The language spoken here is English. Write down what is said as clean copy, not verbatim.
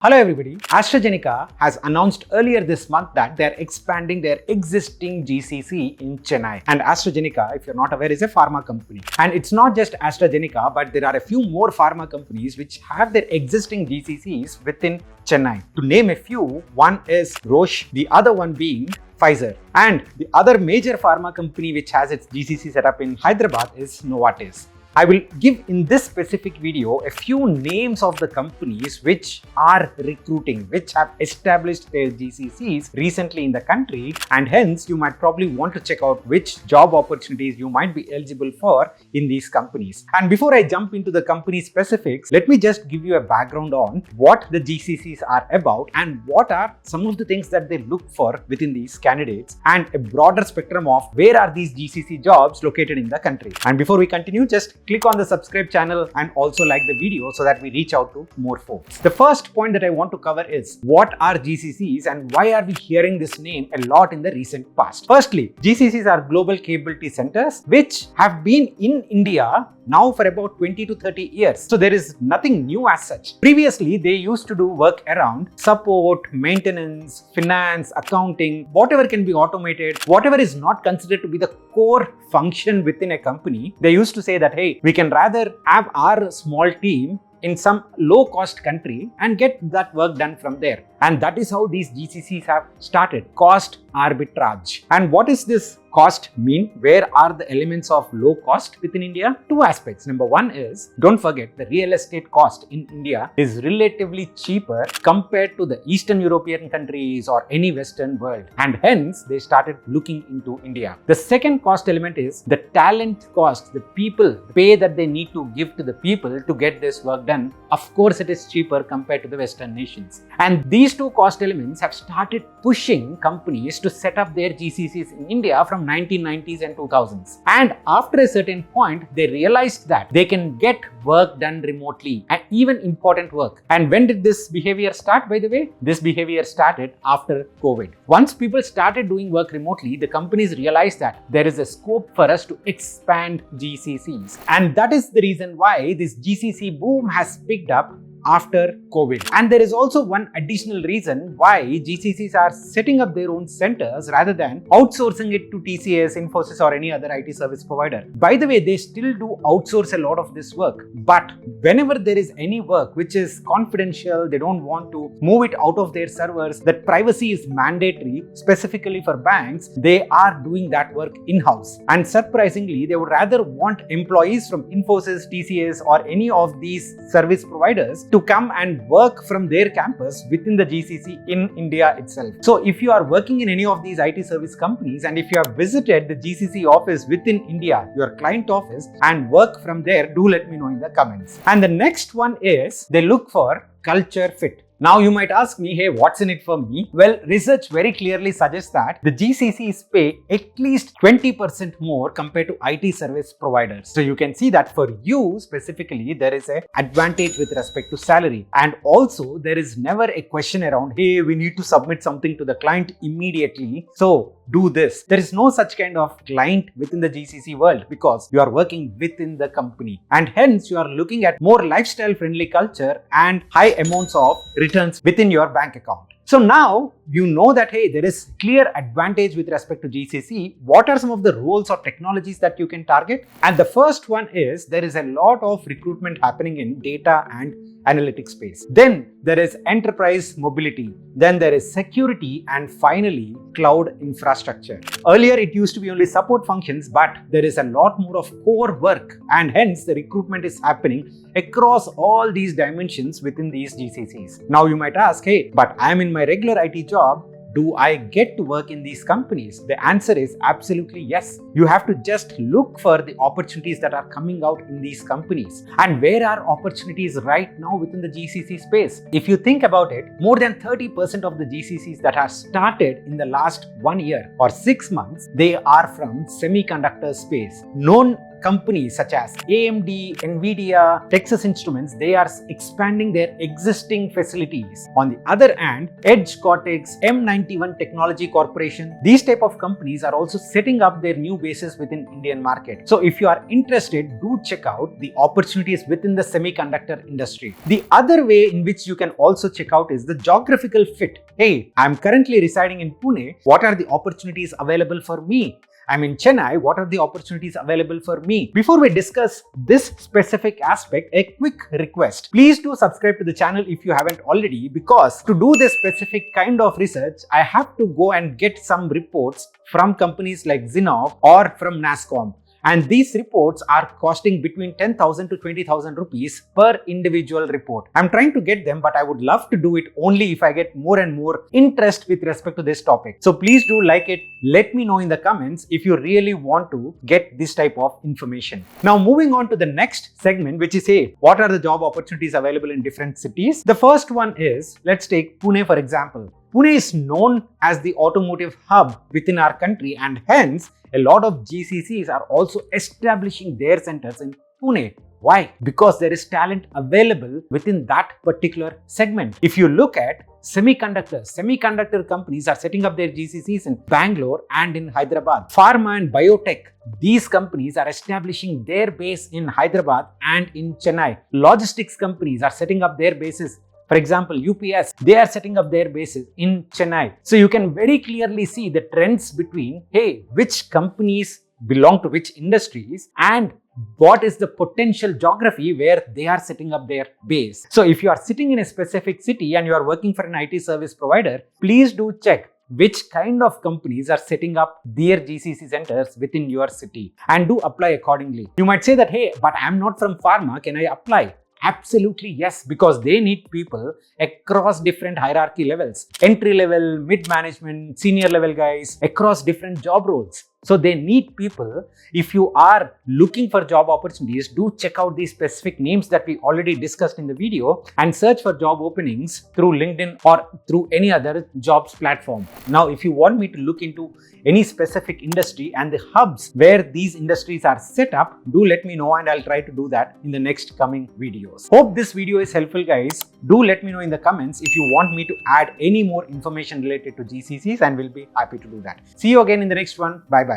Hello everybody. AstraZeneca has announced earlier this month that they're expanding their existing GCC in Chennai. And AstraZeneca, if you're not aware, is a pharma company. And it's not just AstraZeneca, but there are a few more pharma companies which have their existing GCCs within Chennai. To name a few, one is Roche, the other one being Pfizer. And the other major pharma company which has its GCC set up in Hyderabad is Novartis. I will give in this specific video a few names of the companies which are recruiting, which have established their GCCs recently in the country, and hence you might probably want to check out which job opportunities you might be eligible for in these companies. And before I jump into the company specifics, let me just give you a background on what the GCCs are about and what are some of the things that they look for within these candidates, and a broader spectrum of where are these GCC jobs located in the country. And before we continue, just click on the subscribe channel and also like the video so that we reach out to more folks. The first point that I want to cover is what are GCCs and why are we hearing this name a lot in the recent past. Firstly, GCCs are global capability centers which have been in India now for about 20 to 30 years. So there is nothing new as such. Previously, they used to do work around support, maintenance, finance, accounting, whatever can be automated, whatever is not considered to be the core function within a company. They used to say that, hey, we can rather have our small team in some low-cost country and get that work done from there. And that is how these GCCs have started. Cost arbitrage. And what is this cost mean? Where are the elements of low cost within India? Two aspects. Number one is, don't forget, the real estate cost in India is relatively cheaper compared to the Eastern European countries or any Western world. And hence, they started looking into India. The second cost element is the talent cost, the people, the pay that they need to give to the people to get this work done. Of course, it is cheaper compared to the Western nations. And these two cost elements have started pushing companies to set up their GCCs in India from 1990s and 2000s. And after a certain point, they realized that they can get work done remotely, and even important work. And when did this behavior start, by the way? This behavior started after COVID. Once people started doing work remotely, the companies realized that there is a scope for us to expand GCCs. And that is the reason why this GCC boom has picked up after COVID. And there is also one additional reason why GCCs are setting up their own centers rather than outsourcing it to TCS, Infosys or any other IT service provider. By the way, they still do outsource a lot of this work, but whenever there is any work which is confidential, they don't want to move it out of their servers, that privacy is mandatory, specifically for banks, they are doing that work in-house. And surprisingly, they would rather want employees from Infosys, TCS or any of these service providers to come and work from their campus within the GCC in India itself. So if you are working in any of these IT service companies and if you have visited the GCC office within India, your client office, and work from there, do let me know in the comments. And the next one is they look for culture fit. Now you might ask me, hey, what's in it for me? Well, research very clearly suggests that the GCCs pay at least 20% more compared to IT service providers. So you can see that for you specifically, there is an advantage with respect to salary. And also there is never a question around, hey, we need to submit something to the client immediately, so do this. There is no such kind of client within the GCC world because you are working within the company. And hence you are looking at more lifestyle friendly culture and high amounts of returns within your bank account. So now you know that, hey, there is clear advantage with respect to GCC. What are some of the roles or technologies that you can target? And the first one is there is a lot of recruitment happening in data and analytics space. Then there is enterprise mobility. Then there is security, and finally cloud infrastructure. Earlier it used to be only support functions, but there is a lot more of core work, and hence the recruitment is happening across all these dimensions within these GCCs. Now you might ask, hey, but I'm in my regular IT job. Do I get to work in these companies? The answer is absolutely yes. You have to just look for the opportunities that are coming out in these companies. And where are opportunities right now within the GCC space? If you think about it, more than 30% of the GCCs that have started in the last 1 year or 6 months, they are from semiconductor space. Known companies such as AMD, Nvidia, Texas Instruments, they are expanding their existing facilities. On the other hand, Edge Cortex, M91 Technology Corporation, these type of companies are also setting up their new bases within Indian market. So if you are interested, do check out the opportunities within the semiconductor industry. The other way in which you can also check out is the geographical fit. Hey, I'm currently residing in Pune. What are the opportunities available for me? I'm in Chennai. What are the opportunities available for me? Before we discuss this specific aspect, a quick request. Please do subscribe to the channel if you haven't already, because to do this specific kind of research, I have to go and get some reports from companies like Zinnov or from NASSCOM. And these reports are costing between 10,000 to 20,000 rupees per individual report. I'm trying to get them, but I would love to do it only if I get more and more interest with respect to this topic. So please do like it. Let me know in the comments if you really want to get this type of information. Now moving on to the next segment, which is, hey, what are the job opportunities available in different cities? The first one is, let's take Pune for example. Pune is known as the automotive hub within our country, and hence a lot of GCCs are also establishing their centers in Pune. Why? Because there is talent available within that particular segment. If you look at semiconductor companies are setting up their GCCs in Bangalore and in Hyderabad. Pharma and biotech, these companies are establishing their base in Hyderabad and in Chennai. Logistics companies are setting up their bases. For example, UPS, they are setting up their bases in Chennai. So you can very clearly see the trends between, hey, which companies belong to which industries and what is the potential geography where they are setting up their base. So if you are sitting in a specific city and you are working for an IT service provider, please do check which kind of companies are setting up their GCC centers within your city and do apply accordingly. You might say that, hey, but I'm not from pharma, can I apply? Absolutely yes, because they need people across different hierarchy levels, entry level, mid management, senior level guys, across different job roles. So they need people. If you are looking for job opportunities, do check out these specific names that we already discussed in the video and search for job openings through LinkedIn or through any other jobs platform. Now, if you want me to look into any specific industry and the hubs where these industries are set up, do let me know and I'll try to do that in the next coming videos. Hope this video is helpful, guys. Do let me know in the comments if you want me to add any more information related to GCCs, and we'll be happy to do that. See you again in the next one. Bye bye.